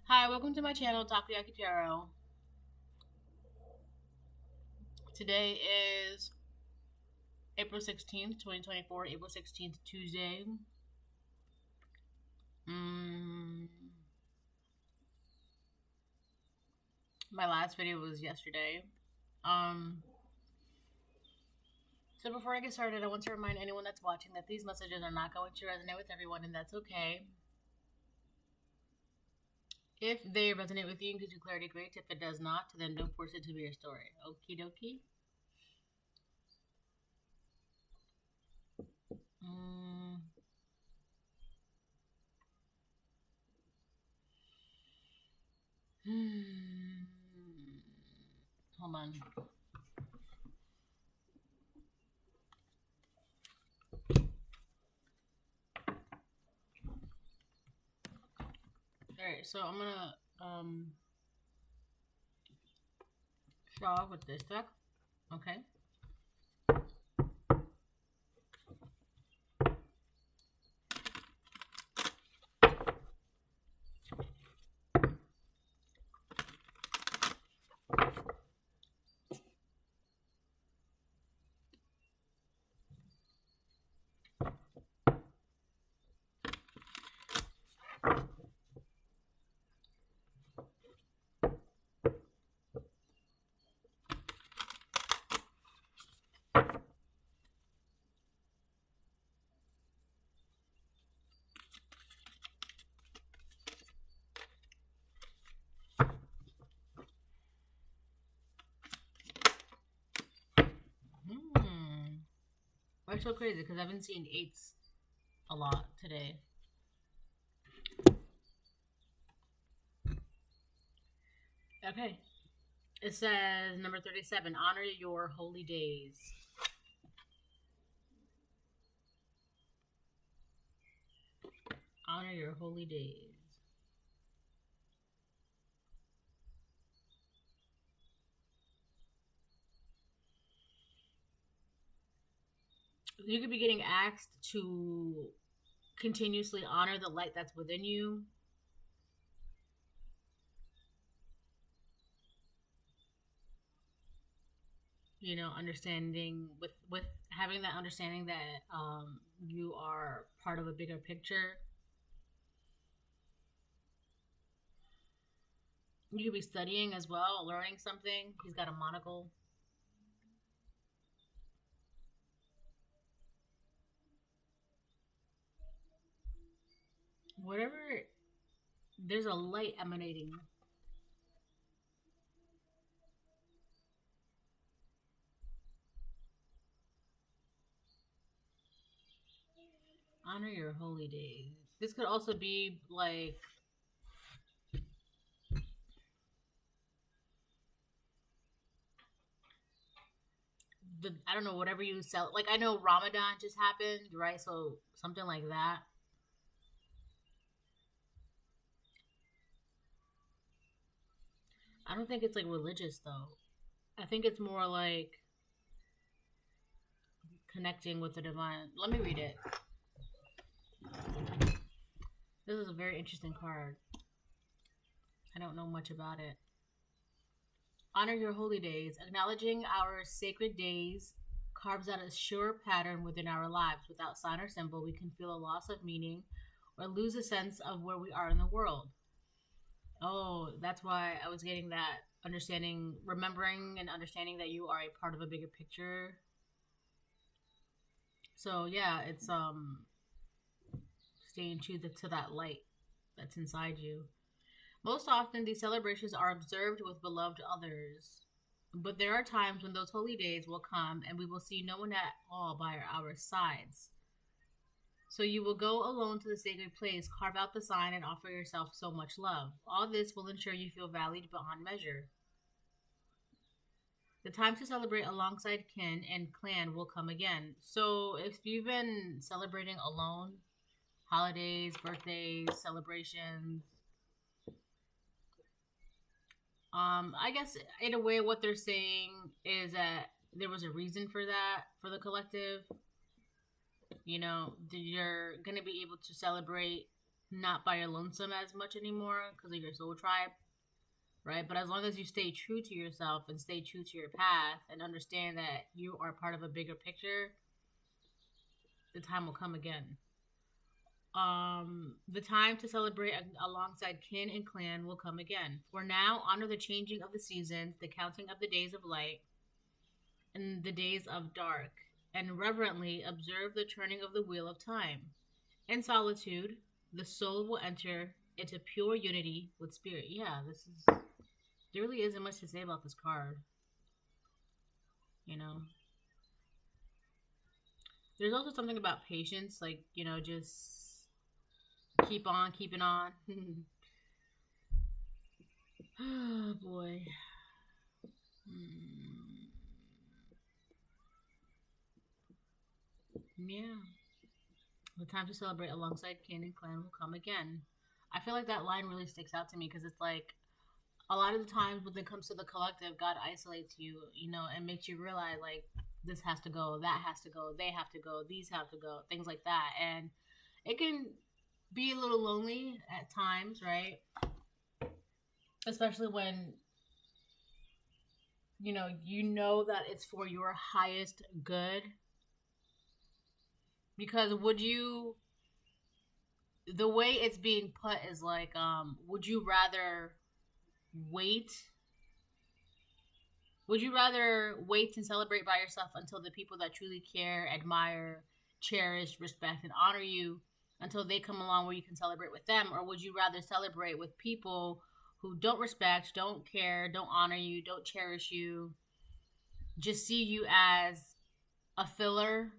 Hi, welcome to my channel, Takoyaki Tarot. Today is April 16th, 2024, April 16th, Tuesday. Mm, my last video was yesterday. Um, so before I get started, I want to remind anyone that's watching that these messages are not going to resonate with everyone, and that's okay. If they resonate with you and gives you clarity, great. If it does not, then don't force it to be your story. Okie dokie. Mm. Hold on. Alright, so I'm gonna start off with this deck. Okay. That's so crazy because I've been seeing eights a lot today. Okay. It says number 37, honor your holy days. Honor your holy days. You could be getting asked to continuously honor the light that's within you. You know, understanding with having that understanding that you are part of a bigger picture. You could be studying as well, learning something. He's got a monocle. Whatever, there's a light emanating. Honor your holy days. This could also be like I don't know, whatever you sell. Like, I know Ramadan just happened, right? So something like that. I don't think it's like religious though. I think it's more like connecting with the divine. Let me read it. This is a very interesting card. I don't know much about it. Honor your holy days. Acknowledging our sacred days carves out a sure pattern within our lives. Without sign or symbol, we can feel a loss of meaning or lose a sense of where we are in the world. Oh, that's why I was getting that understanding, remembering and understanding that you are a part of a bigger picture. So yeah, it's staying true to that light that's inside you. Most often, these celebrations are observed with beloved others. But there are times when those holy days will come and we will see no one at all by our sides. So you will go alone to the sacred place, carve out the sign, and offer yourself so much love. All this will ensure you feel valued beyond measure. The time to celebrate alongside kin and clan will come again. So if you've been celebrating alone, holidays, birthdays, celebrations, I guess in a way what they're saying is that there was a reason for that for the collective. You know, you're gonna be able to celebrate not by your lonesome as much anymore because of your soul tribe, right? But as long as you stay true to yourself and stay true to your path and understand that you are part of a bigger picture, the time will come again. The time to celebrate alongside kin and clan will come again. For now, honor the changing of the seasons, the counting of the days of light, and the days of dark, and reverently observe the turning of the wheel of time. In solitude, the soul will enter into pure unity with spirit. Yeah, this is. There really isn't much to say about this card, you know? There's also something about patience, like, just keep on keeping on. Oh, boy. Yeah. The time to celebrate alongside kin and clan will come again. I feel like that line really sticks out to me because it's like a lot of the times when it comes to the collective, God isolates you, and makes you realize like this has to go, that has to go, they have to go, these have to go, things like that. And it can be a little lonely at times, right? Especially when you know that it's for your highest good. Because the way it's being put is like, would you rather wait? Would you rather wait and celebrate by yourself until the people that truly care, admire, cherish, respect, and honor you until they come along where you can celebrate with them? Or would you rather celebrate with people who don't respect, don't care, don't honor you, don't cherish you, just see you as a filler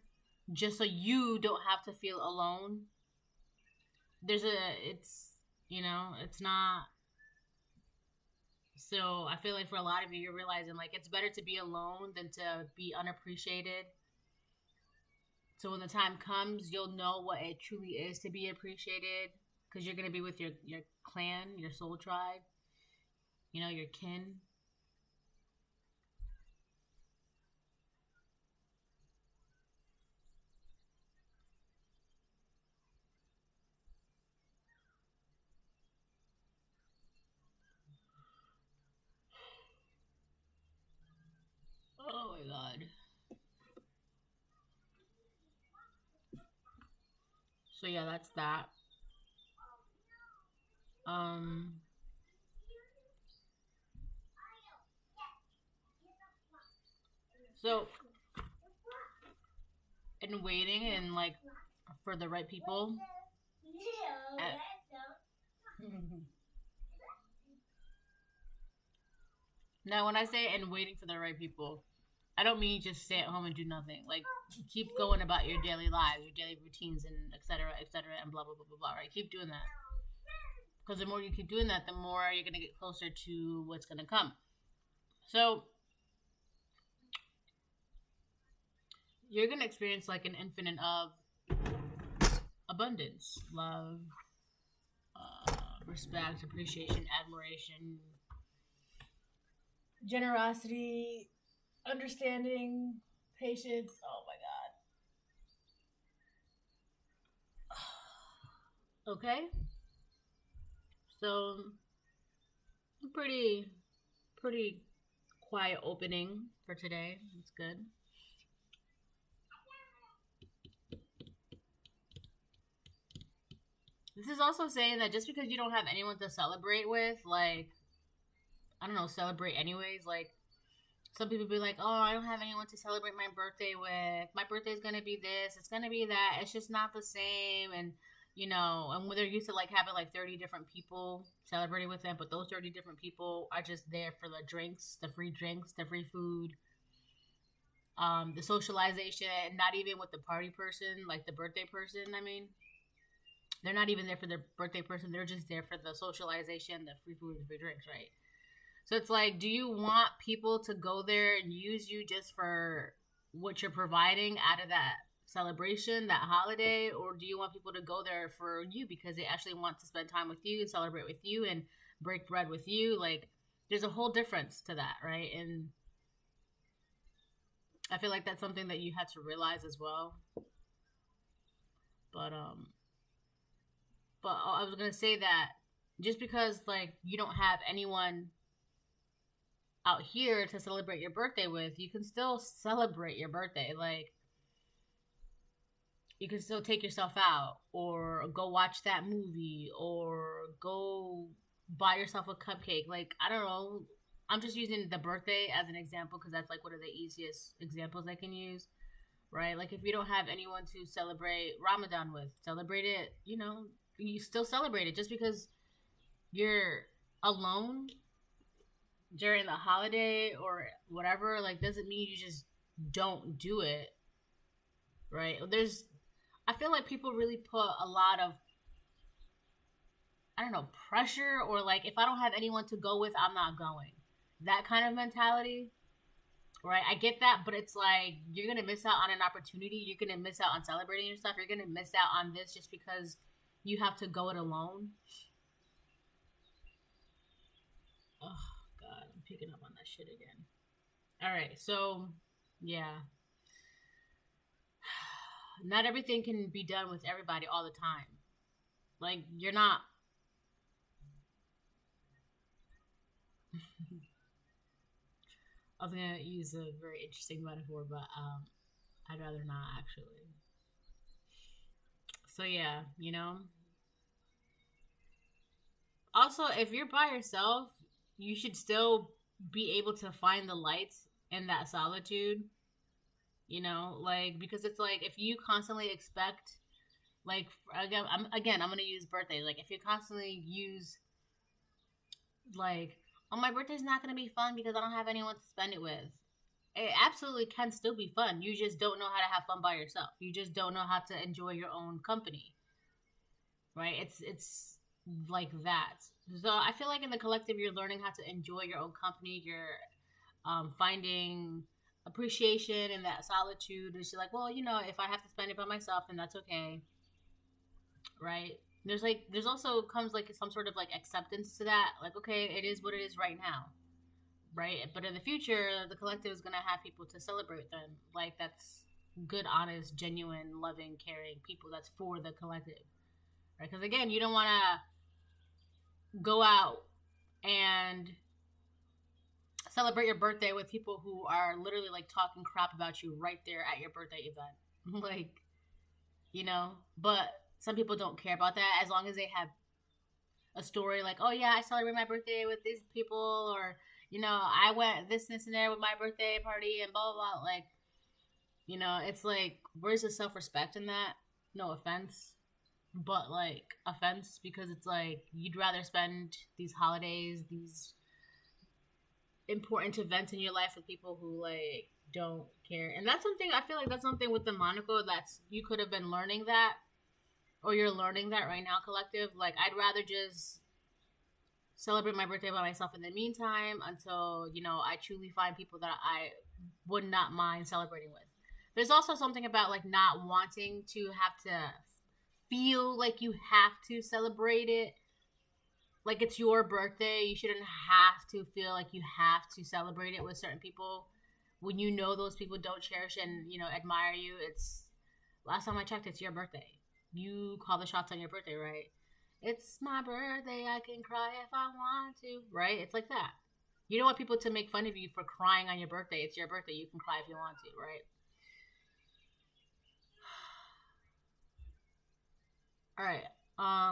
just so you don't have to feel alone? It's not. So I feel like for a lot of you, you're realizing like it's better to be alone than to be unappreciated. So when the time comes, you'll know what it truly is to be appreciated because you're going to be with your clan, your soul tribe, your kin. Oh my god. So yeah, that's that. Um so in waiting and like for the right people. Now when I say and waiting for the right people, I don't mean just stay at home and do nothing. Like keep going about your daily lives, your daily routines, and et cetera, and blah blah blah blah blah. Right? Keep doing that because the more you keep doing that, the more you're gonna get closer to what's gonna come. So you're gonna experience like an infinite of abundance, love, respect, appreciation, admiration, generosity, understanding, patience. Oh my god. Okay. So pretty quiet opening for today. It's good. This is also saying that just because you don't have anyone to celebrate with, like, I don't know, celebrate anyways. Like, some people be like, oh, I don't have anyone to celebrate my birthday with. My birthday's gonna be this, it's gonna be that. It's just not the same. And, and when they're used to like having like 30 different people celebrating with them, but those 30 different people are just there for the drinks, the free food, the socialization, not even with the party person, like the birthday person, I mean. They're not even there for their birthday person. They're just there for the socialization, the free food, the free drinks, right? So it's like, do you want people to go there and use you just for what you're providing out of that celebration, that holiday? Or do you want people to go there for you because they actually want to spend time with you, celebrate with you, and break bread with you? Like, there's a whole difference to that, right? And I feel like that's something that you had to realize as well. But But I was gonna say that just because like you don't have anyone out here to celebrate your birthday with, you can still celebrate your birthday. Like you can still take yourself out or go watch that movie or go buy yourself a cupcake. Like I don't know. I'm just using the birthday as an example because that's like one of the easiest examples I can use, right? Like if you don't have anyone to celebrate Ramadan with, celebrate it, you know, you still celebrate it. Just because you're alone during the holiday or whatever, like doesn't mean you just don't do it, right? I feel like people really put a lot of, I don't know, pressure or like if I don't have anyone to go with, I'm not going. That kind of mentality, right? I get that, but it's like you're gonna miss out on an opportunity. You're gonna miss out on celebrating yourself. You're gonna miss out on this just because you have to go it alone. Oh God, I'm picking up on that shit again. All right, so yeah, not everything can be done with everybody all the time. Like you're not. I was gonna use a very interesting metaphor, but I'd rather not actually. So yeah, you know. Also, if you're by yourself, you should still be able to find the light in that solitude. You know, like because it's like if you constantly expect, like I'm gonna use birthdays. Like if you constantly use like, oh my birthday's not gonna be fun because I don't have anyone to spend it with. It absolutely can still be fun. You just don't know how to have fun by yourself. You just don't know how to enjoy your own company, right? It's like that. So I feel like in the collective, you're learning how to enjoy your own company. You're finding appreciation in that solitude. It's like, well, you know, if I have to spend it by myself, then that's okay, right? There's also comes like some sort of like acceptance to that. Like, okay, it is what it is right now, right? But in the future, the collective is gonna have people to celebrate them. Like that's good, honest, genuine, loving, caring people. That's for the collective, right? Because again, you don't want to go out and celebrate your birthday with people who are literally like talking crap about you right there at your birthday event. Like, you know, but some people don't care about that as long as they have a story like, oh yeah, I celebrate my birthday with these people, or you know, I went this and there with my birthday party and blah blah blah. Like, you know, it's like where's the self respect in that? No offense, but like offense because it's like you'd rather spend these holidays, these important events in your life with people who like don't care. And that's something I feel like that's something with the Monaco that's you could have been learning that, or you're learning that right now, collective. Like I'd rather just celebrate my birthday by myself in the meantime until, you know, I truly find people that I would not mind celebrating with. There's also something about like not wanting to have to feel like you have to celebrate it. Like it's your birthday. You shouldn't have to feel like you have to celebrate it with certain people when you know those people don't cherish and, you know, admire you. It's last time I checked, it's your birthday. You call the shots on your birthday, right? It's my birthday, I can cry if I want to, right? It's like that. You don't want people to make fun of you for crying on your birthday. It's your birthday, you can cry if you want to, right? Alright,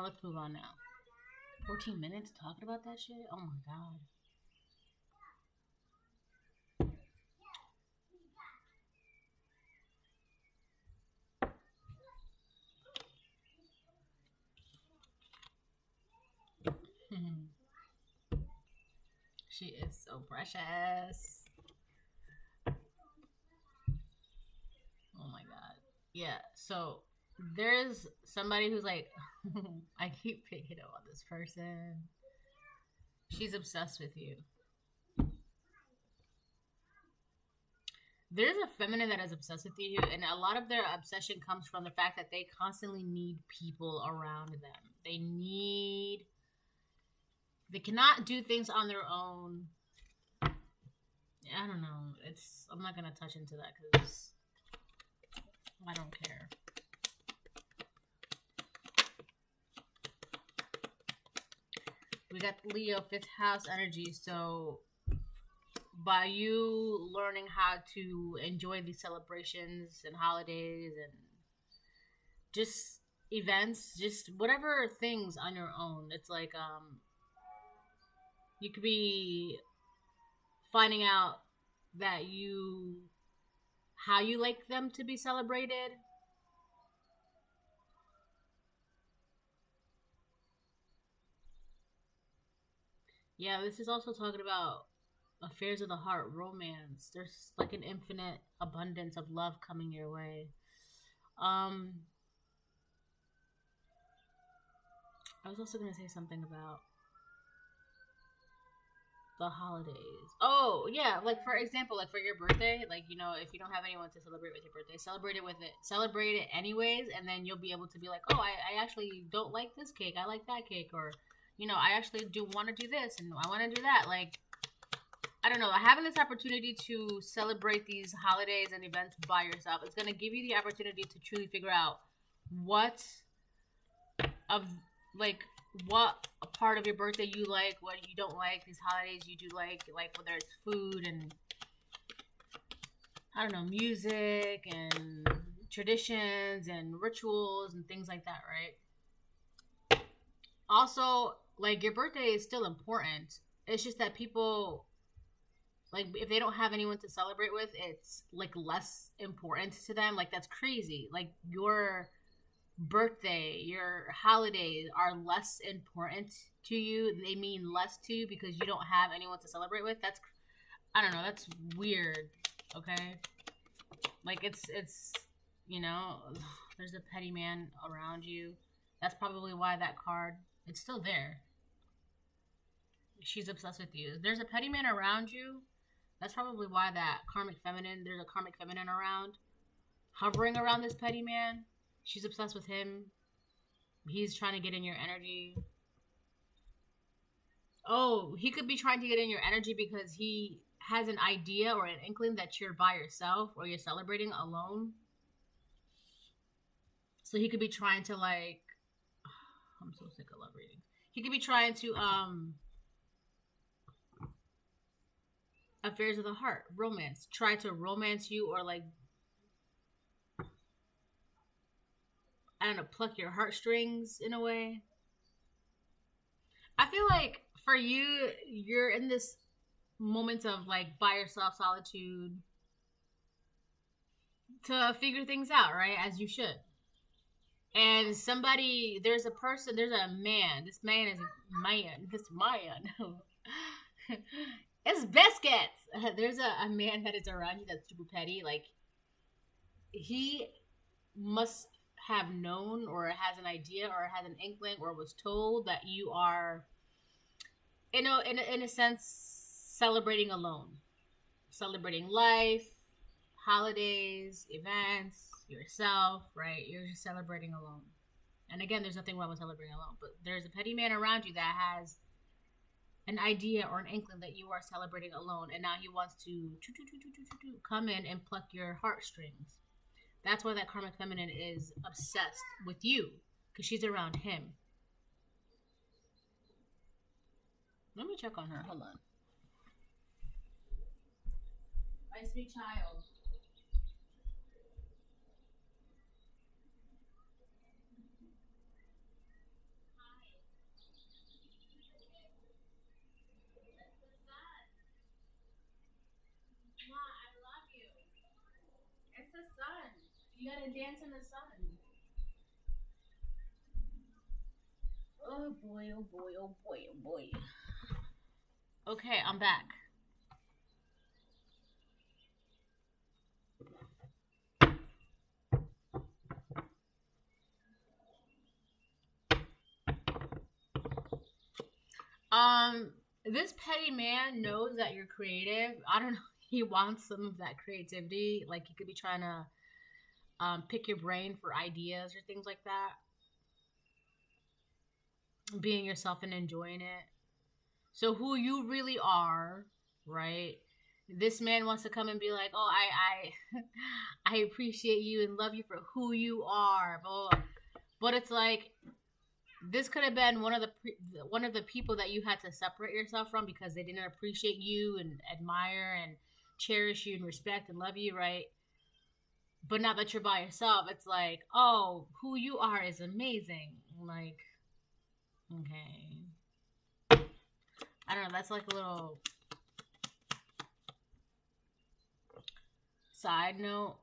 let's move on now. 14 minutes talking about that shit? Oh my god. She is so precious. Oh my god. Yeah, so there's somebody who's like, I keep picking up on this person. She's obsessed with you. There's a feminine that is obsessed with you, and a lot of their obsession comes from the fact that they constantly need people around them. They cannot do things on their own. I don't know. I'm not gonna touch into that because I don't care. We got Leo, 5th house energy. So by you learning how to enjoy these celebrations and holidays and just events, just whatever things on your own, it's like you could be finding out that how you like them to be celebrated. Yeah, this is also talking about affairs of the heart, romance. There's like an infinite abundance of love coming your way. Um, I was also gonna say something about the holidays. Oh, yeah, like for example, like for your birthday, like if you don't have anyone to celebrate with your birthday, celebrate it anyways, and then you'll be able to be like, oh, I actually don't like this cake, I like that cake, or I actually do want to do this and I want to do that. Like, I don't know, having this opportunity to celebrate these holidays and events by yourself, it's going to give you the opportunity to truly figure out what part of your birthday you like, what you don't like, these holidays you do like whether it's food and, I don't know, music and traditions and rituals and things like that, right? Also, like, your birthday is still important. It's just that people, like, if they don't have anyone to celebrate with, it's like less important to them. Like, that's crazy. Like, your birthday, your holidays are less important to you. They mean less to you because you don't have anyone to celebrate with. I don't know, that's weird. Okay, like it's there's a petty man around you. That's probably why that card, it's still there. She's obsessed with you. There's a petty man around you. That's probably why that there's a karmic feminine around, hovering around this petty man. She's obsessed with him. He's trying to get in your energy. Oh, he could be trying to get in your energy because he has an idea or an inkling that you're by yourself or you're celebrating alone. So he could be trying to, like, I'm so sick of love reading. He could be trying to affairs of the heart, romance, try to romance you, or like, I don't know, pluck your heartstrings in a way. I feel like for you, you're in this moment of like by yourself solitude to figure things out, right? As you should. And there's a man. This man is Mayan. This Mayan. It's biscuits. There's a man that is around you that's super petty. Like, he must have known or has an idea or has an inkling or was told that you are, in a sense, celebrating alone. Celebrating life, holidays, events, yourself, right? You're just celebrating alone. And again, there's nothing wrong with celebrating alone, but there's a petty man around you that has an idea or an inkling that you are celebrating alone, and now he wants to come in and pluck your heartstrings. That's why that karmic feminine is obsessed with you, because she's around him. Let me check on her. Hold on. My sweet child. It's the sun. You gotta dance in the sun. Oh boy, oh boy, oh boy, oh boy. Okay, I'm back. This petty man knows that you're creative. I don't know. He wants some of that creativity. Like, he could be trying to pick your brain for ideas or things like that. Being yourself and enjoying it. So who you really are, right? This man wants to come and be like, oh, I appreciate you and love you for who you are. But it's like, This could have been one of the people that you had to separate yourself from because they didn't appreciate you and admire and cherish you and respect and love you, right? But now that you're by yourself, it's like, oh, who you are is amazing. Like, okay. I don't know. That's like a little side note.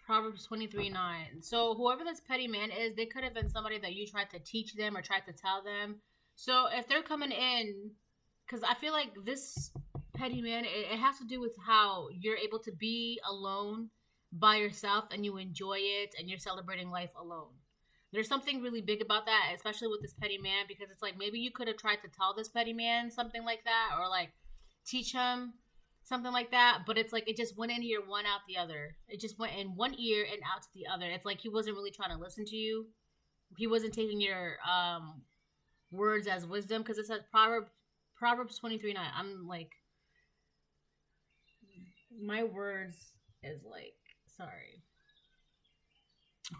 Proverbs 23:9. So whoever this petty man is, they could have been somebody that you tried to teach them or tried to tell them. So if they're coming in, because I feel like this petty man, it has to do with how you're able to be alone by yourself and you enjoy it and you're celebrating life alone. There's something really big about that, especially with this petty man, because it's like maybe you could have tried to tell this petty man something like that or like teach him something like that, but it's like it just went in ear, one out the other. It just went in one ear and out to the other. It's like he wasn't really trying to listen to you. He wasn't taking your words as wisdom, because it says Proverbs 23:9. I'm like, my words is like, sorry.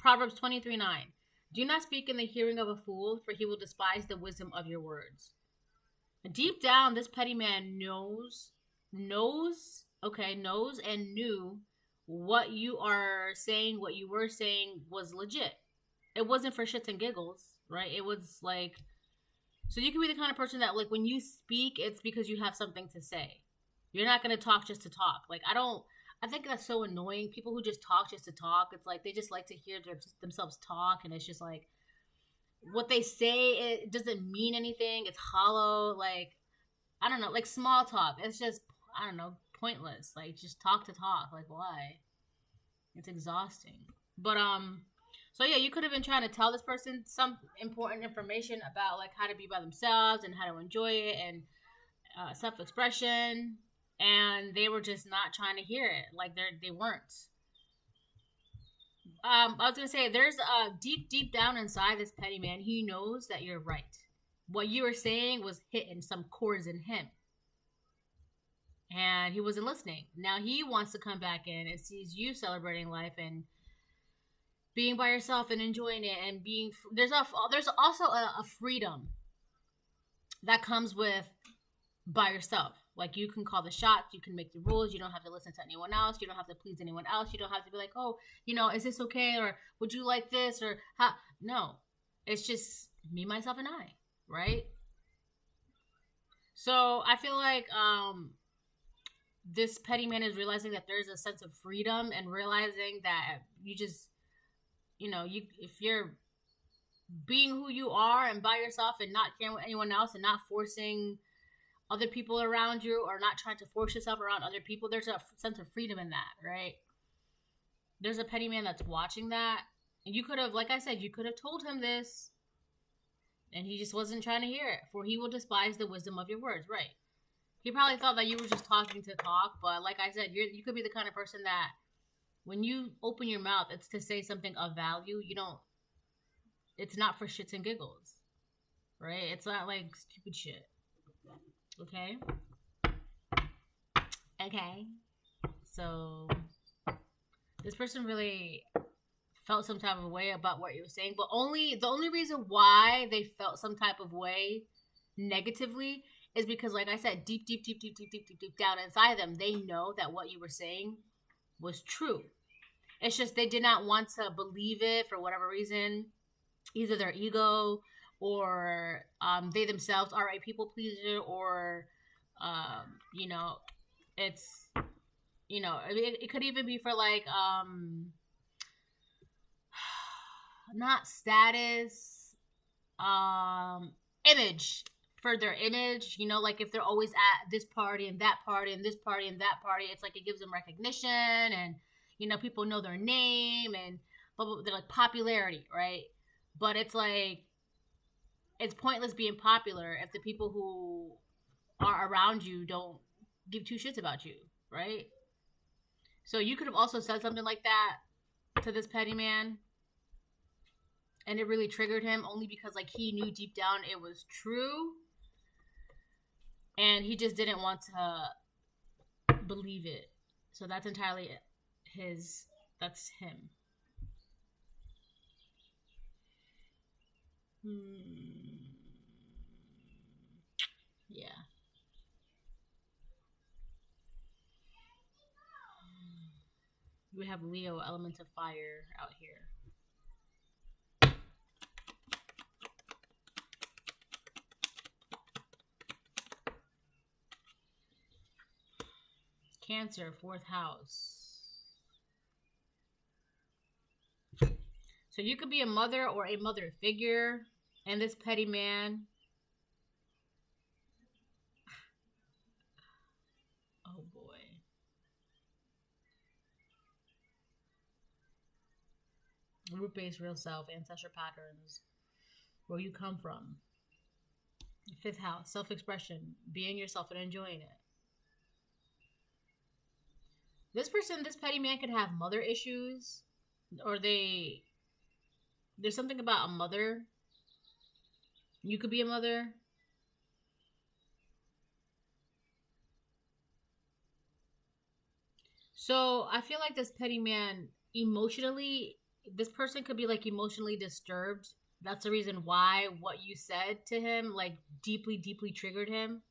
Proverbs 23:9. Do not speak in the hearing of a fool, for he will despise the wisdom of your words. Deep down, this petty man knows and knew what you are saying, what you were saying was legit. It wasn't for shits and giggles, right? It was like, so you can be the kind of person that like when you speak, it's because you have something to say. You're not going to talk just to talk. Like, I think that's so annoying. People who just talk just to talk. It's like they just like to hear themselves talk, and it's just like what they say, it doesn't mean anything. It's hollow. Like, I don't know, like small talk. It's just, I don't know, pointless. Like, just talk to talk. Like, why? It's exhausting. But so yeah, you could have been trying to tell this person some important information about like how to be by themselves and how to enjoy it and self-expression, and they were just not trying to hear it. Like they weren't. I was gonna say, there's deep down inside this petty man, he knows that you're right. What you were saying was hitting some chords in him, and he wasn't listening. Now he wants to come back in and sees you celebrating life and being by yourself and enjoying it, and being there's also a freedom that comes with by yourself. Like, you can call the shots, you can make the rules, you don't have to listen to anyone else, you don't have to please anyone else, you don't have to be like, oh, is this okay, or would you like this, or how? No, it's just me, myself, and I, right? So I feel like this petty man is realizing that there's a sense of freedom, and realizing that you just, if you're being who you are and by yourself and not caring with anyone else and not forcing other people around you, or not trying to force yourself around other people, there's a sense of freedom in that, right? There's a petty man that's watching that, and you could have, like I said, you could have told him this, and he just wasn't trying to hear it. For he will despise the wisdom of your words, right? He probably thought that you were just talking to talk, but like I said, you could be the kind of person that when you open your mouth, it's to say something of value. It's not for shits and giggles, right? It's not like stupid shit. Okay. So this person really felt some type of way about what you were saying, but the only reason why they felt some type of way negatively is because, like I said, deep down inside them, they know that what you were saying was true. It's just they did not want to believe it for whatever reason, either their ego, or they themselves are a people pleaser, or it's it could even be for like not status, image, for their image, like if they're always at this party and that party and this party and that party, it's like it gives them recognition, and people know their name, and they're like popularity, right? But it's like, it's pointless being popular if the people who are around you don't give two shits about you, right? So you could have also said something like that to this petty man, and it really triggered him, only because like he knew deep down it was true, and he just didn't want to believe it. So that's entirely his. That's him. Yeah. We have Leo, element of fire, out here. Cancer, fourth house. So you could be a mother or a mother figure, and this petty man. Oh boy. Root based real self, ancestral patterns, where you come from. Fifth house, self expression, being yourself and enjoying it. This person, this petty man, could have mother issues, or there's something about a mother. You could be a mother. So I feel like this petty man, emotionally, this person could be like emotionally disturbed. That's the reason why what you said to him like deeply, deeply triggered him.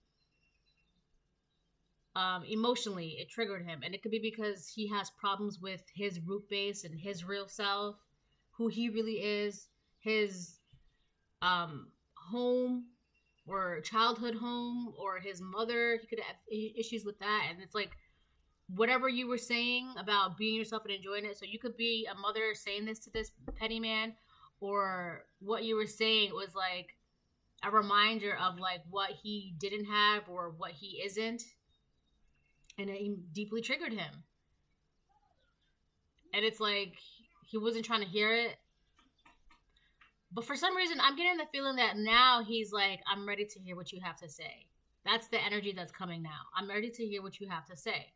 Emotionally, it triggered him, and it could be because he has problems with his root base and his real self, who he really is, his home or childhood home or his mother. He could have issues with that, and it's like whatever you were saying about being yourself and enjoying it. So you could be a mother saying this to this petty man, or what you were saying was like a reminder of like what he didn't have or what he isn't, and it deeply triggered him. And it's like he wasn't trying to hear it, but for some reason I'm getting the feeling that now he's like, I'm ready to hear what you have to say. That's the energy that's coming now. I'm ready to hear what you have to say.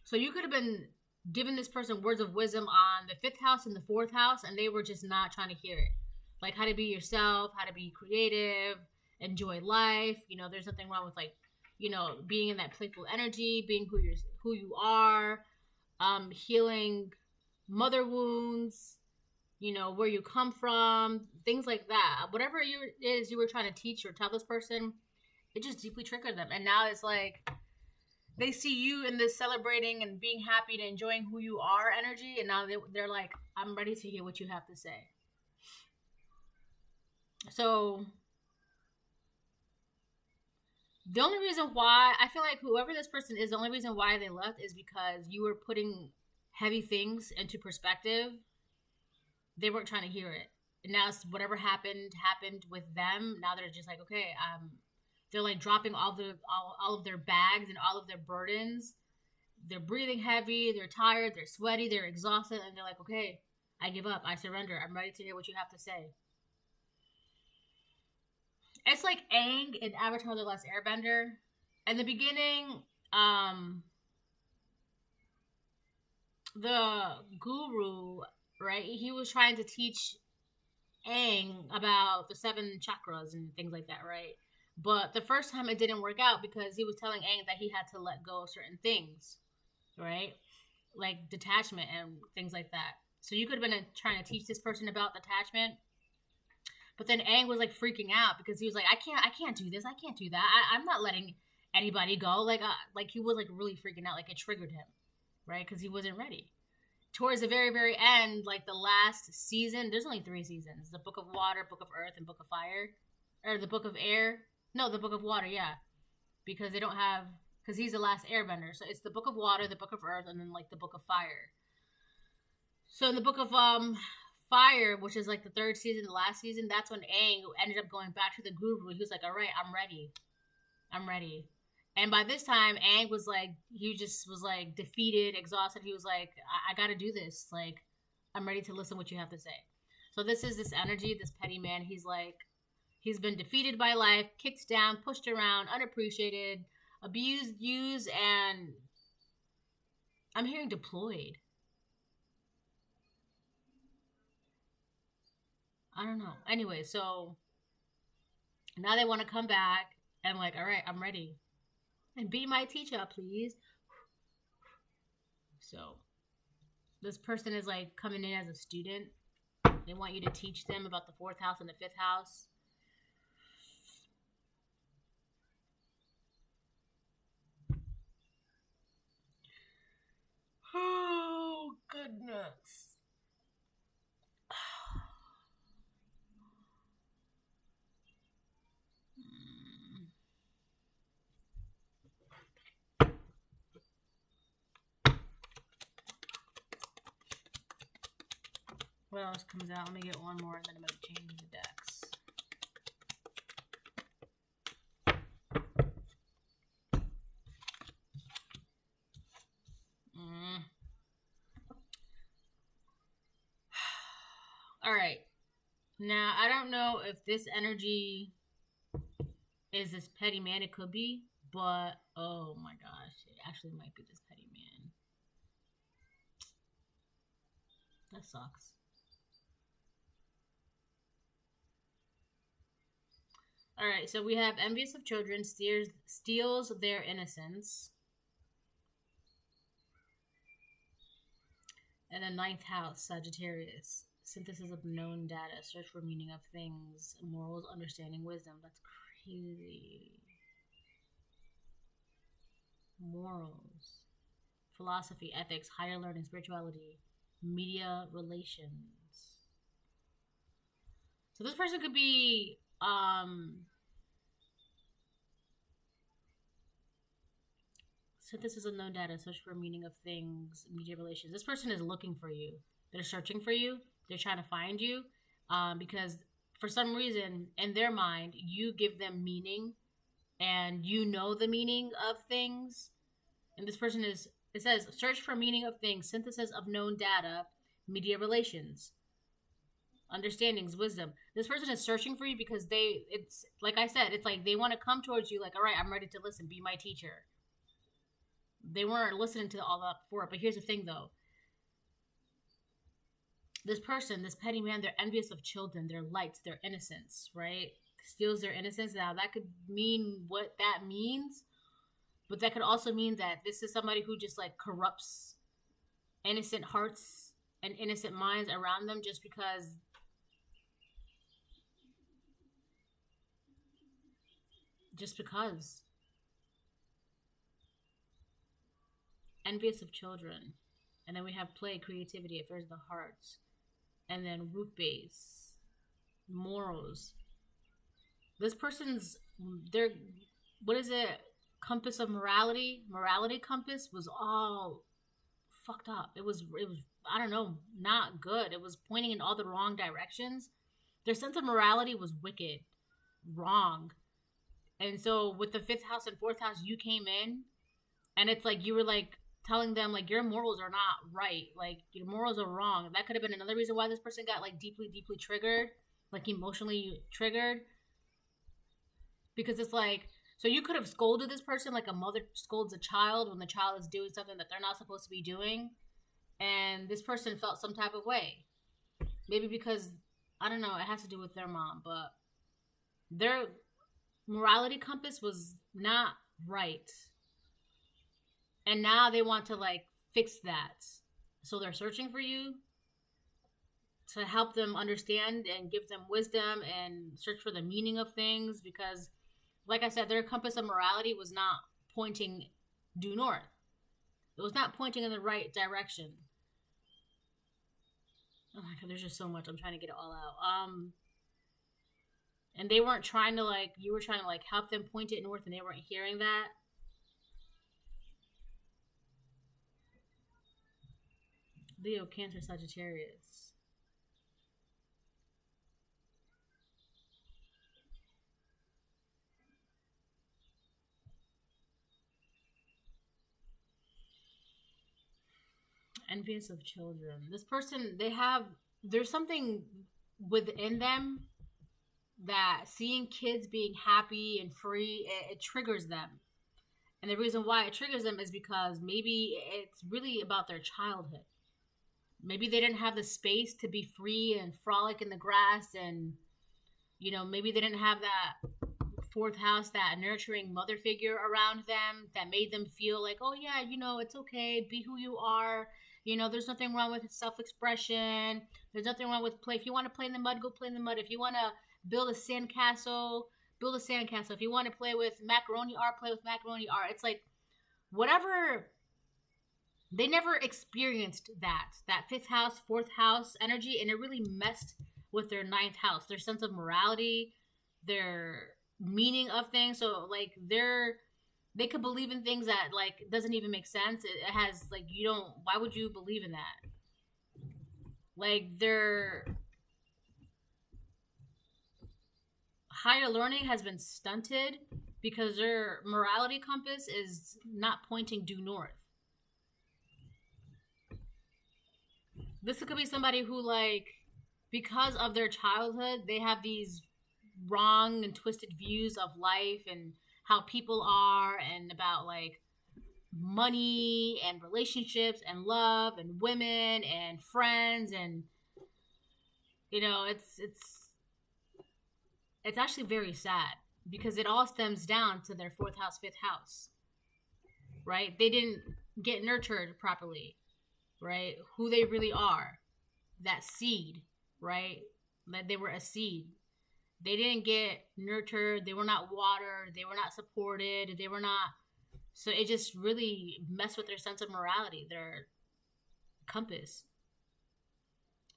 So you could have been giving this person words of wisdom on the fifth house and the fourth house, and they were just not trying to hear it. Like how to be yourself, how to be creative, enjoy life. You know, there's nothing wrong with like, you know, being in that playful energy, being who you are, healing mother wounds, you know, where you come from, things like that. Whatever it is you were trying to teach or tell this person, it just deeply triggered them. And now it's like they see you in this celebrating and being happy and enjoying who you are energy, and now they're like, I'm ready to hear what you have to say. So the only reason why I feel like whoever this person is, the only reason why they left is because you were putting heavy things into perspective. They weren't trying to hear it, and now it's whatever happened with them. Now they're just like, okay, they're like dropping all of their bags and all of their burdens. They're breathing heavy, they're tired, they're sweaty, they're exhausted, and they're like, okay, I give up, I surrender, I'm ready to hear what you have to say. It's like Aang in Avatar The Last Airbender. In the beginning, the guru, right, he was trying to teach Aang about the 7 chakras and things like that, right? But the first time it didn't work out because he was telling Aang that he had to let go of certain things, right? Like detachment and things like that. So you could have been trying to teach this person about detachment, but then Aang was like freaking out because he was like, I can't do this, I can't do that. I'm not letting anybody go. Like he was like really freaking out. Like it triggered him, right? Because he wasn't ready. Towards the very, very end, like the last season, there's only 3 seasons: the Book of Water, Book of Earth, and Book of Fire, or the Book of Air. No, the Book of Water, yeah, because they don't have, because he's the last Airbender. So it's the Book of Water, the Book of Earth, and then like the Book of Fire. So in the Book of Fire, which is like the 3rd season, the last season, that's when Aang ended up going back to the guru. He was like, all right, I'm ready. And by this time, Aang was like, he just was like defeated, exhausted. He was like, I gotta do this. Like, I'm ready to listen what you have to say. So this is this energy, this petty man. He's like, he's been defeated by life, kicked down, pushed around, unappreciated, abused, used, and I'm hearing deployed. I don't know. Anyway, so now they want to come back. And like, all right, I'm ready. And be my teacher, please. So this person is like coming in as a student. They want you to teach them about the fourth house and the fifth house. Oh, goodness. What else comes out? Let me get one more and then I'm going to change the decks. All right. Now, I don't know if this energy is this petty man. It could be, but oh my gosh, it actually might be this petty man. That sucks. All right, so we have envious of children, steals their innocence. And then ninth house, Sagittarius. Synthesis of known data, search for meaning of things, morals, understanding, wisdom. That's crazy. Morals, philosophy, ethics, higher learning, spirituality, media relations. So this person could be synthesis of known data, search for meaning of things, media relations. This person is looking for you. They're searching for you. They're trying to find you because for some reason in their mind you give them meaning and you know the meaning of things. And this person is, it says, search for meaning of things, synthesis of known data, media relations, understandings, wisdom. This person is searching for you because it's like I said, it's like they want to come towards you like, all right, I'm ready to listen, be my teacher. They weren't listening to all that before. But here's the thing though. This person, this petty man, they're envious of children, their lights, their innocence, right? Steals their innocence. Now that could mean what that means, but that could also mean that this is somebody who just like corrupts innocent hearts and innocent minds around them just because envious of children. And then we have play, creativity, affairs of the hearts, and then root base, morals. This person's their what is it? Compass of morality compass was all fucked up. It was I don't know, not good. It was pointing in all the wrong directions. Their sense of morality was wicked, wrong. And so with the fifth house and fourth house, you came in and it's like you were like telling them like your morals are not right, like your morals are wrong. That could have been another reason why this person got like deeply triggered, like emotionally triggered, because it's like, so you could have scolded this person like a mother scolds a child when the child is doing something that they're not supposed to be doing, and this person felt some type of way, maybe because I don't know, it has to do with their mom, but their morality compass was not right. And now they want to like fix that. So they're searching for you to help them understand and give them wisdom and search for the meaning of things, because like I said, their compass of morality was not pointing due north. It was not pointing in the right direction. Oh my god, there's just so much. I'm trying to get it all out. And they weren't trying to like, you were trying to like help them point it north and they weren't hearing that. Leo, Cancer, Sagittarius. Envious of children. This person, there's something within them that seeing kids being happy and free, it triggers them. And the reason why it triggers them is because maybe it's really about their childhood. Maybe they didn't have the space to be free and frolic in the grass, and you know, maybe they didn't have that fourth house, that nurturing mother figure around them that made them feel like, oh yeah, it's okay, be who you are. There's nothing wrong with self-expression. There's nothing wrong with play. If you want to play in the mud, go play in the mud. If you want to build a sandcastle, build a sandcastle. If you want to play with macaroni art, play with macaroni art. It's like whatever. They never experienced that fifth house, fourth house energy, and it really messed with their ninth house, their sense of morality, their meaning of things. So like they could believe in things that like doesn't even make sense. It has like why would you believe in that? Like their higher learning has been stunted because their morality compass is not pointing due north. This could be somebody who, like, because of their childhood, they have these wrong and twisted views of life and how people are and about, like, money and relationships and love and women and friends. And, it's actually very sad because it all stems down to their fourth house, fifth house, right? They didn't get nurtured properly. Right? Who they really are. That seed, right? That they were a seed. They didn't get nurtured. They were not watered. They were not supported. They were not. So it just really messed with their sense of morality, their compass.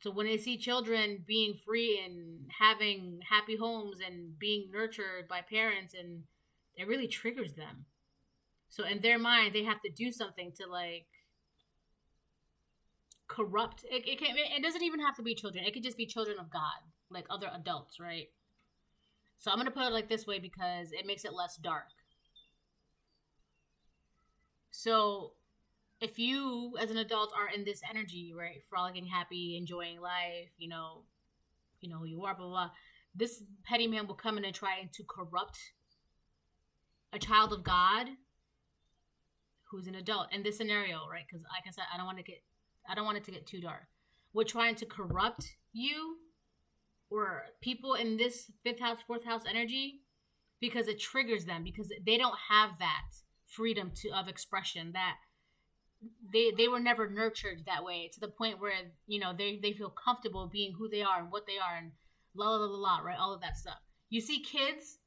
So when they see children being free and having happy homes and being nurtured by parents, and it really triggers them. So in their mind, they have to do something to like corrupt it doesn't even have to be children. It could just be children of God, like other adults, right? So I'm gonna put it like this way because it makes it less dark. So if you as an adult are in this energy, right, frolicking, happy, enjoying life, you know who you are, blah, blah, blah, this petty man will come in and try to corrupt a child of God who's an adult in this scenario, right? Because like I said, I don't want it to get too dark. We're trying to corrupt you or people in this fifth house, fourth house energy because it triggers them, because they don't have that freedom of expression, that they were never nurtured that way to the point where they feel comfortable being who they are and what they are and la la la la, right? All of that stuff. You see kids,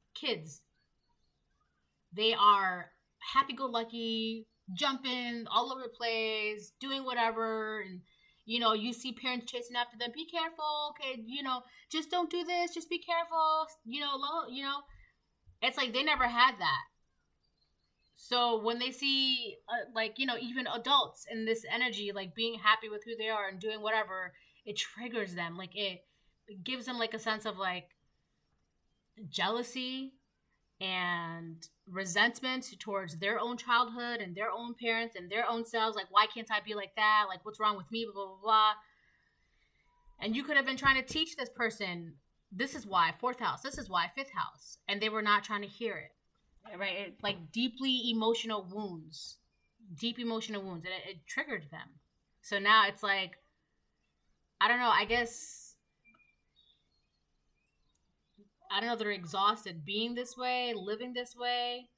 they are happy-go-lucky, jumping all over the place, doing whatever, and you see parents chasing after them. Be careful, okay? Just don't do this. Just be careful. It's like they never had that. So when they see, even adults in this energy, like being happy with who they are and doing whatever, it triggers them. Like it gives them like a sense of like jealousy and resentment towards their own childhood and their own parents and their own selves. Like, why can't I be like that? Like, what's wrong with me? Blah, blah, blah, blah. And you could have been trying to teach this person, this is why, fourth house, this is why, fifth house. And they were not trying to hear it, right? Like deeply emotional wounds, deep emotional wounds. And it triggered them. So now it's like, I don't know, they're exhausted being this way, living this way.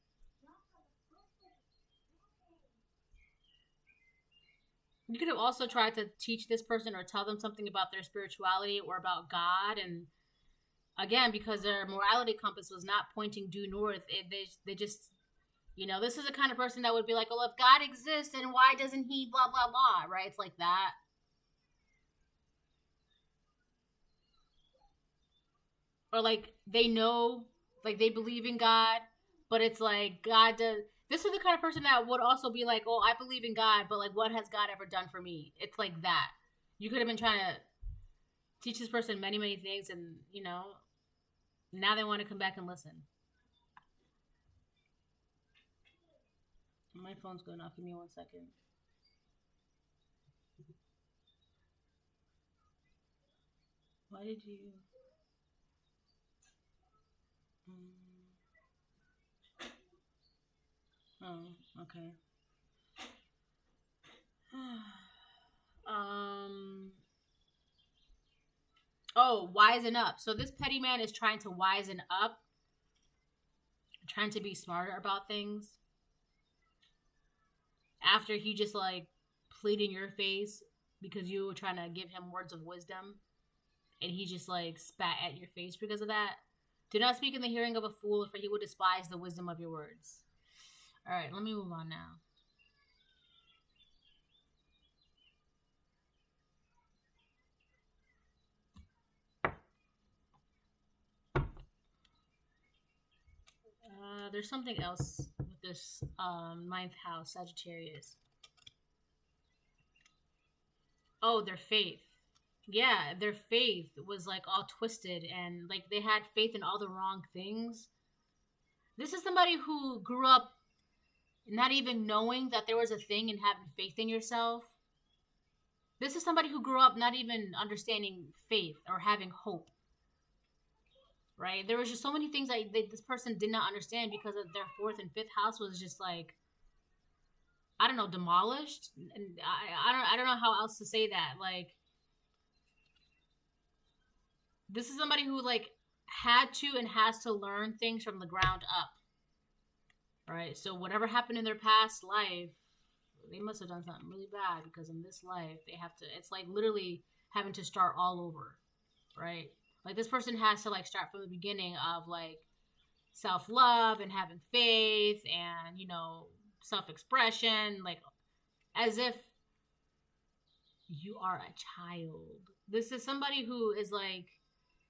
You could have also tried to teach this person or tell them something about their spirituality or about God. And again, because their morality compass was not pointing due north, they just, this is the kind of person that would be like, oh, if God exists, then why doesn't he blah, blah, blah, right? It's like that. Or like they know, like they believe in God, but it's like God does. This is the kind of person that would also be like, oh, I believe in God, but like, what has God ever done for me? It's like that. You could have been trying to teach this person many, many things, and now they want to come back and listen. My phone's going off. Give me 1 second. Why did you? Oh, okay. Oh, wisen up. So this petty man is trying to wisen up trying to be smarter about things after he just like played in your face because you were trying to give him words of wisdom and he just like spat at your face because of that. Do not speak in the hearing of a fool, for he will despise the wisdom of your words. All right, let me move on now. There's something else with this ninth house, Sagittarius. Oh, their faith. Yeah, their faith was like all twisted and like they had faith in all the wrong things. This is somebody who grew up not even knowing that there was a thing and having faith in yourself. This is somebody who grew up not even understanding faith or having hope. Right? There was just so many things that this person did not understand because of their fourth and fifth house was just like, I don't know, demolished. And I don't know how else to say that. Like, this is somebody who like had to and has to learn things from the ground up. Right? So whatever happened in their past life, they must have done something really bad because in this life they have to, it's like literally having to start all over. Right? Like this person has to like start from the beginning of like self-love and having faith and, you know, self-expression, like as if you are a child. This is somebody who is like,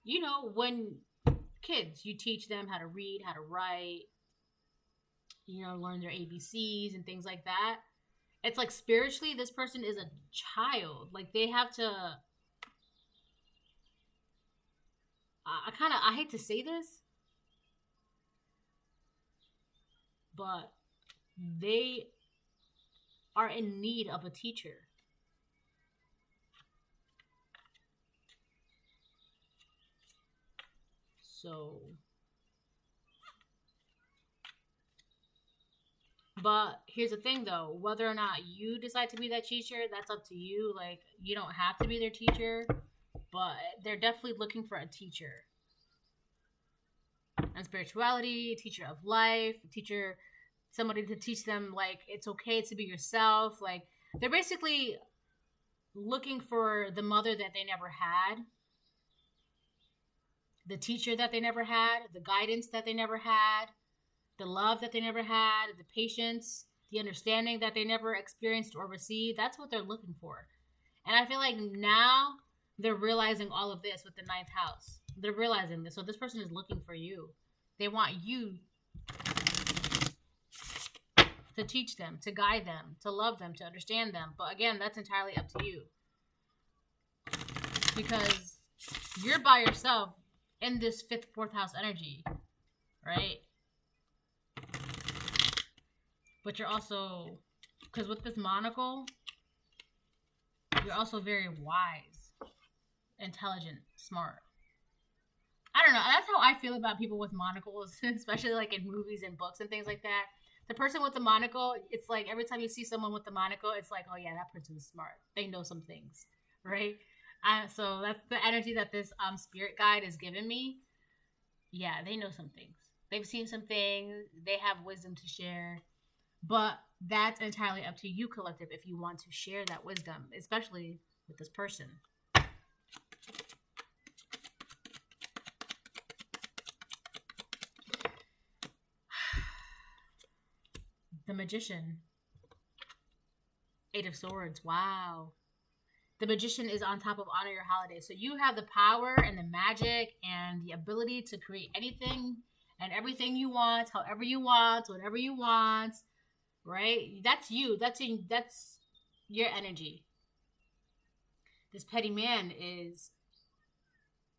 you know, when kids, you teach them how to read, how to write, you know, learn their ABCs and things like that. It's like spiritually, this person is a child. Like they have to, I hate to say this, but they are in need of a teacher. So, but here's the thing though, whether or not you decide to be that teacher, that's up to you. Like, you don't have to be their teacher, but they're definitely looking for a teacher. And spirituality, a teacher of life, a teacher, somebody to teach them like it's okay to be yourself. Like they're basically looking for the mother that they never had, the teacher that they never had, the guidance that they never had, the love that they never had, the patience, the understanding that they never experienced or received. That's what they're looking for. And I feel like now they're realizing all of this with the ninth house. They're realizing this. So this person is looking for you. They want you to teach them, to guide them, to love them, to understand them. But again, that's entirely up to you. Because you're by yourself in this fifth, fourth house energy, right? But you're also, because with this monocle, you're also very wise, intelligent, smart. I don't know. That's how I feel about people with monocles, especially like in movies and books and things like that. The person with the monocle, it's like every time you see someone with the monocle, it's like, oh yeah, that person's smart. They know some things, right? So that's the energy that this spirit guide is giving me. Yeah, they know some things. They've seen some things. They have wisdom to share. But that's entirely up to you, collective, if you want to share that wisdom, especially with this person. The Magician. Eight of Swords. Wow. The Magician is on top of Honor Your Holiday. So you have the power and the magic and the ability to create anything and everything you want, however you want, whatever you want. Right? That's you. That's your energy. This petty man is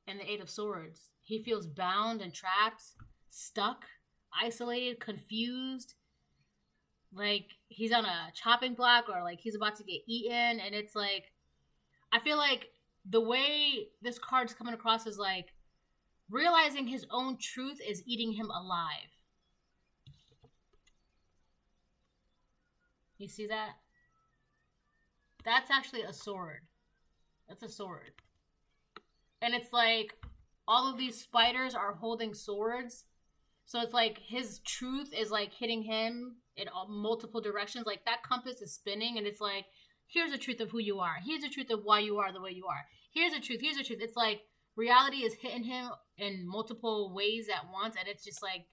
in the Eight of Swords. He feels bound and trapped, stuck, isolated, confused. Like he's on a chopping block or like he's about to get eaten. And it's like, I feel like the way this card's coming across is like realizing his own truth is eating him alive. You see that? That's actually a sword. That's a sword. And it's like all of these spiders are holding swords. So it's like his truth is like hitting him in all, multiple directions. Like that compass is spinning, and it's like, here's the truth of who you are. Here's the truth of why you are the way you are. Here's the truth. Here's the truth. It's like reality is hitting him in multiple ways at once, and it's just like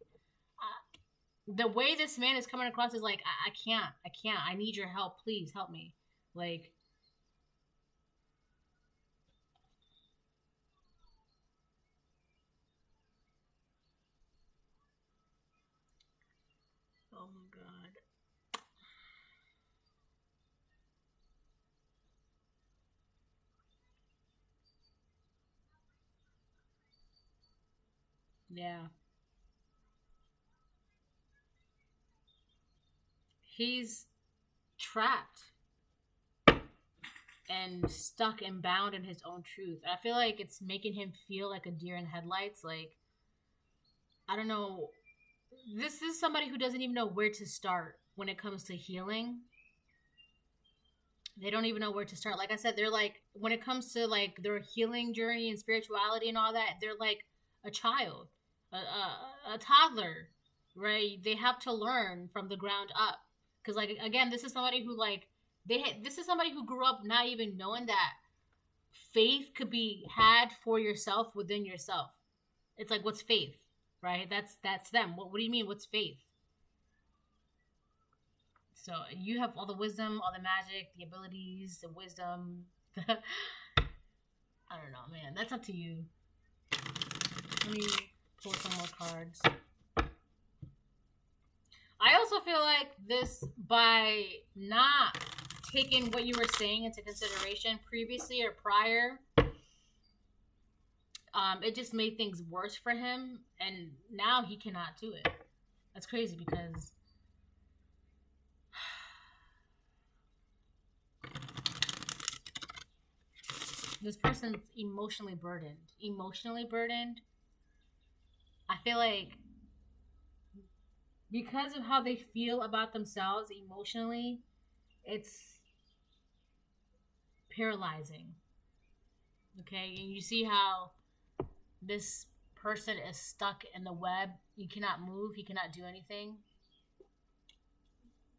the way this man is coming across is like, I can't. I can't. I need your help. Please help me. Like, oh my god. Yeah. He's trapped and stuck and bound in his own truth. I feel like it's making him feel like a deer in headlights. Like, I don't know. This is somebody who doesn't even know where to start when it comes to healing. They don't even know where to start. Like I said, they're like, when it comes to like their healing journey and spirituality and all that, they're like a child, a toddler, right? They have to learn from the ground up. Because, like, again, this is somebody who, like, this is somebody who grew up not even knowing that faith could be had for yourself within yourself. It's like, what's faith, right? That's them. What do you mean? What's faith? So you have all the wisdom, all the magic, the abilities, the wisdom. I don't know, man. That's up to you. Let me pull some more cards. I also feel like this, by not taking what you were saying into consideration previously or prior, it just made things worse for him, and now he cannot do it. That's crazy because this person's emotionally burdened. Emotionally burdened. I feel like because of how they feel about themselves emotionally, it's paralyzing. Okay? And you see how this person is stuck in the web. He cannot move, he cannot do anything.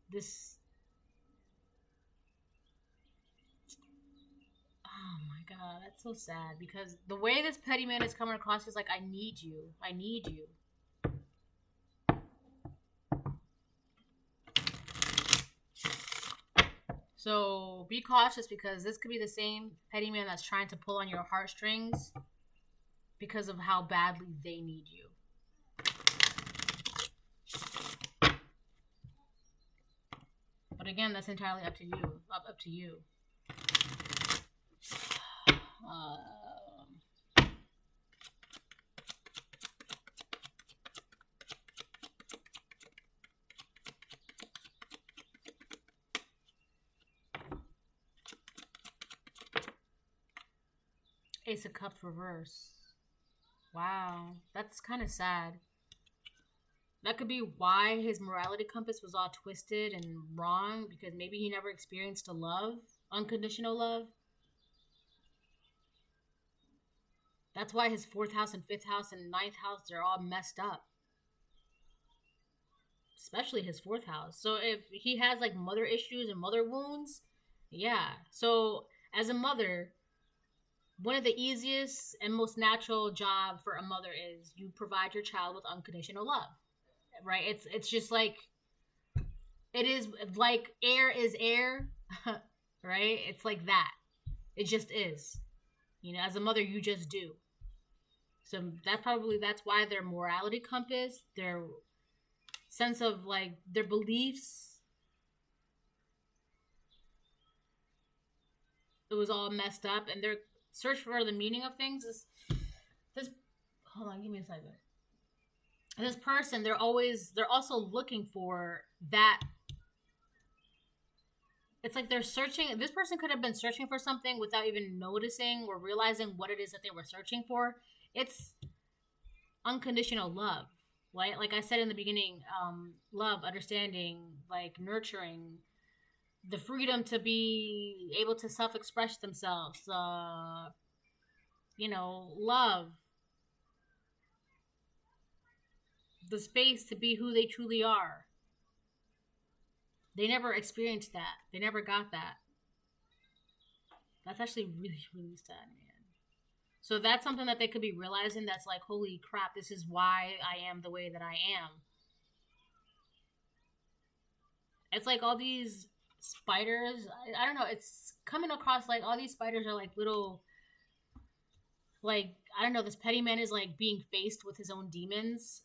This, oh my god, that's so sad because the way this petty man is coming across is like, I need you. I need you. So be cautious because this could be the same petty man that's trying to pull on your heartstrings because of how badly they need you. But again, that's entirely up to you. Up to you. Ace of Cups reverse. Wow, that's kind of sad. That could be why his morality compass was all twisted and wrong, because maybe he never experienced a love, unconditional love. That's why his 4th house and 5th house and 9th house, they're all messed up. Especially his 4th house. So if he has like mother issues and mother wounds, yeah. So as a mother, one of the easiest and most natural job for a mother is you provide your child with unconditional love, right? It's just like, it is like air is air, right? It's like that. It just is. You know, as a mother, you just do. So that's why their morality compass, their sense of like their beliefs, it was all messed up, and their search for the meaning of things is this. Hold on, give me a second. This person, they're also looking for that. It's like they're searching. This person could have been searching for something without even noticing or realizing what it is that they were searching for. It's unconditional love, right? Like I said in the beginning, love, understanding, like nurturing, the freedom to be able to self-express themselves, love. the space to be who they truly are. They never experienced that. They never got that. That's actually really, really sad, man. So that's something that they could be realizing, that's like, holy crap, this is why I am the way that I am. It's like all these spiders, I don't know, it's coming across like all these spiders are like little, like, I don't know, this petty man is like being faced with his own demons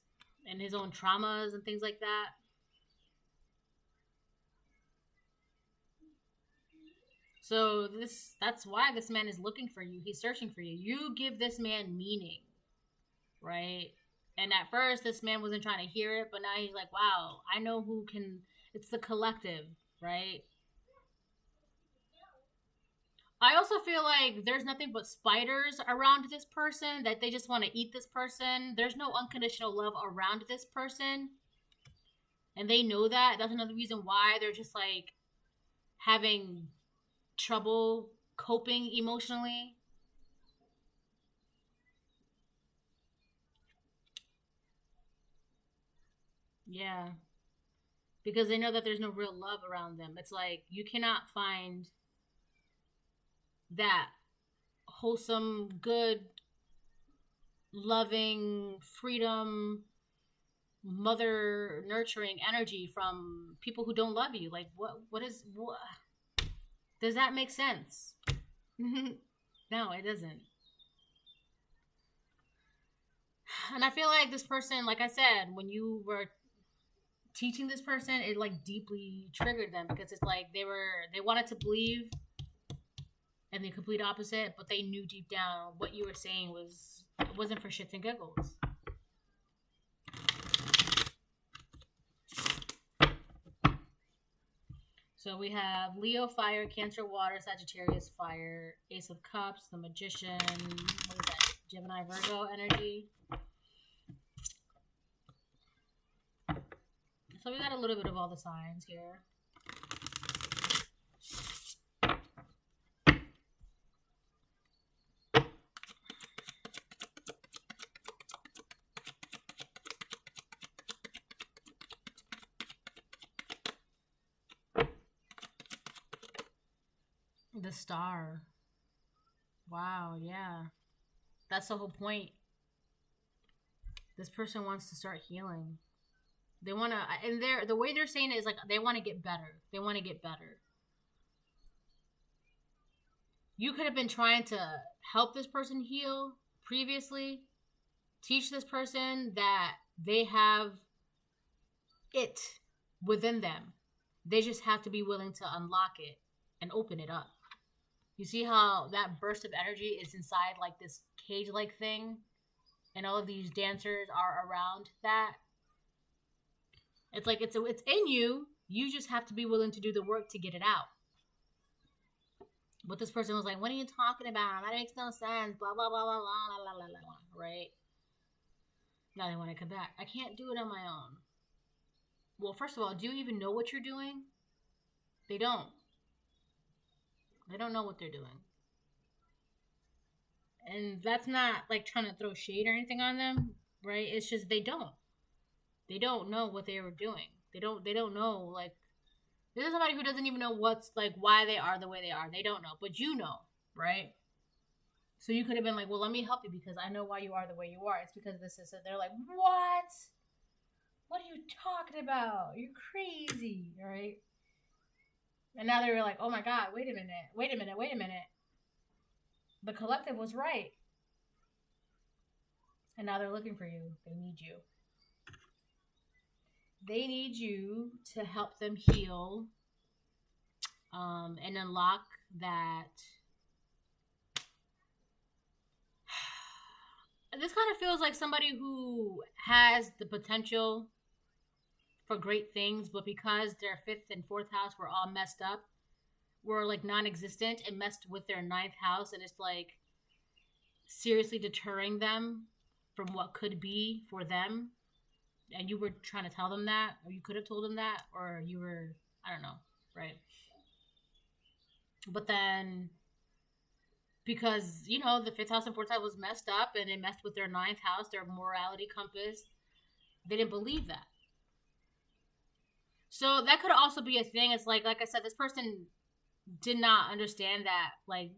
and his own traumas and things like that. So that's why this man is looking for you. He's searching for you. You give this man meaning, right? And at first this man wasn't trying to hear it, but now he's like, wow, I know who can. It's the collective, right? I also feel like there's nothing but spiders around this person, that they just want to eat this person. There's no unconditional love around this person. And they know that. That's another reason why they're just like having trouble coping emotionally. Yeah. Because they know that there's no real love around them. It's like you cannot find that wholesome, good, loving, freedom, mother nurturing energy from people who don't love you. Like what does that make sense? No, it doesn't. And I feel like this person, like I said, when you were teaching this person, it like deeply triggered them, because it's like they wanted to believe and the complete opposite, but they knew deep down what you were saying wasn't for shits and giggles. So we have Leo fire, Cancer water, Sagittarius fire, Ace of Cups, the Magician, what is that? Gemini Virgo energy. So we got a little bit of all the signs here. The Star. Wow, yeah. That's the whole point. This person wants to start healing. They want to, and the way they're saying it is like they want to get better. They want to get better. You could have been trying to help this person heal previously. Teach this person that they have it within them. They just have to be willing to unlock it and open it up. You see how that burst of energy is inside like this cage-like thing? And all of these dancers are around that. It's like it's in you. You just have to be willing to do the work to get it out. But this person was like, what are you talking about? That makes no sense. Blah, blah, blah, blah, blah, blah, blah, blah. Right? Now they want to come back. I can't do it on my own. Well, first of all, do you even know what you're doing? They don't. They don't know what they're doing. And that's not like trying to throw shade or anything on them, right? It's just they don't. They don't know what they were doing. They don't know, like, this is somebody who doesn't even know what's, like, why they are the way they are. They don't know. But you know, right? So you could have been like, well, let me help you because I know why you are the way you are. It's because of this is it. They're like, what? What are you talking about? You're crazy, right? And now they're like, oh my God, wait a minute. The collective was right. And now they're looking for you. They need you. They need you to help them heal and unlock that. This kind of feels like somebody who has the potential for great things, but because their 5th and 4th house were all messed up, were like non-existent, and messed with their 9th house, and it's like seriously deterring them from what could be for them. And you were trying to tell them that, or you could have told them that, or you were, I don't know, right? But then, because, the 5th house and 4th house was messed up, and it messed with their 9th house, their morality compass, They didn't believe that. So that could also be a thing. It's like I said, this person did not understand that. Like,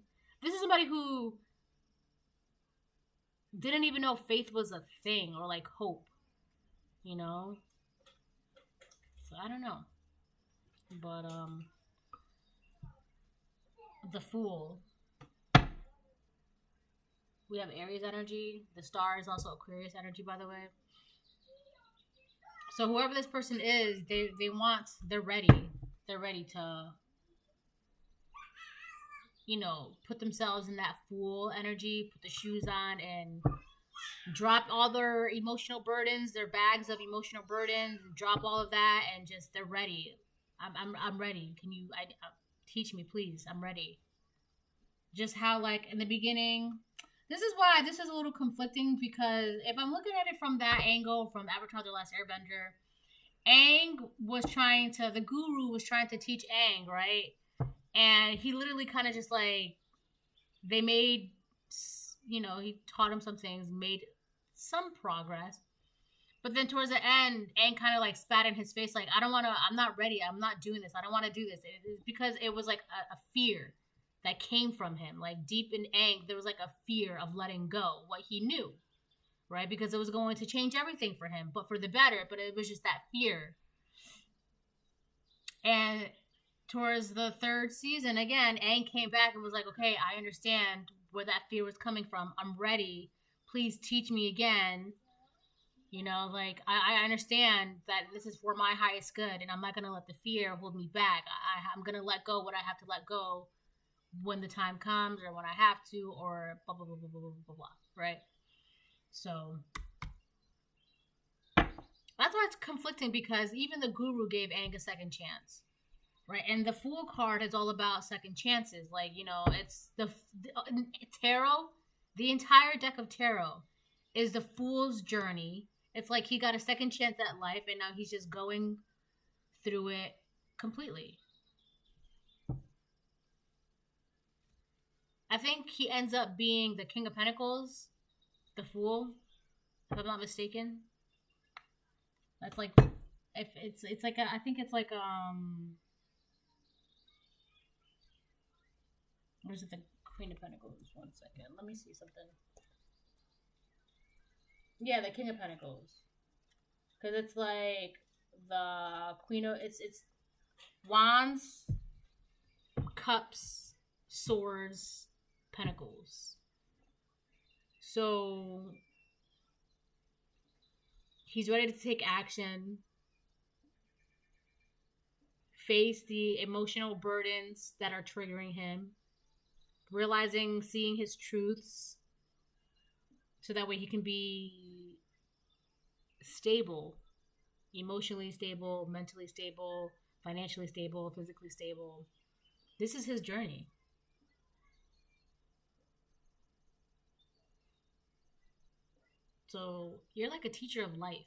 this is somebody who didn't even know faith was a thing, or like hope, you know? So I don't know. But the Fool. We have Aries energy. The Star is also Aquarius energy, by the way. So whoever this person is, they're ready. They're ready to, you know, put themselves in that Fool energy, put the shoes on, and drop all their emotional burdens, their bags of emotional burdens, drop all of that, and just they're ready. I'm ready. Can you teach me, please? I'm ready. Just how, like, in the beginning, this is why this is a little conflicting, because if I'm looking at it from that angle, from Avatar: The Last Airbender, Aang was trying to, the guru was trying to teach Aang, right? And he literally kind of just like, they made, you know, he taught him some things, made some progress. But then towards the end, Aang kind of like spat in his face, like, I don't want to, I'm not ready, I'm not doing this, I don't want to do this. Because it was like a fear that came from him. Like, deep in Aang, there was like a fear of letting go what he knew, right? Because it was going to change everything for him, but for the better. But it was just that fear. And towards the third season, again, Aang came back and was like, okay, I understand where that fear was coming from. I'm ready. Please teach me again. You know, like, I understand that this is for my highest good, and I'm not going to let the fear hold me back. I'm going to let go what I have to let go when the time comes, or when I have to, or blah, blah, blah, blah, blah, blah, blah, right? So that's why it's conflicting, because even the guru gave Aang a second chance, right? And the Fool card is all about second chances. Like, you know, it's the tarot, the entire deck of tarot is the Fool's journey. It's like he got a second chance at life, and now he's just going through it completely. I think he ends up being the King of Pentacles, the Fool, if I'm not mistaken. That's like, if it's like I think it's like or is it the Queen of Pentacles? 1 second, let me see something. Yeah, the King of Pentacles, because it's like the Queen of, it's Wands, Cups, Swords, Pentacles. So he's ready to take action, face the emotional burdens that are triggering him, realizing, seeing his truths, so that way he can be stable, emotionally stable, mentally stable, financially stable, physically stable. This is his journey. So you're like a teacher of life.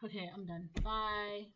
Okay, I'm done. Bye.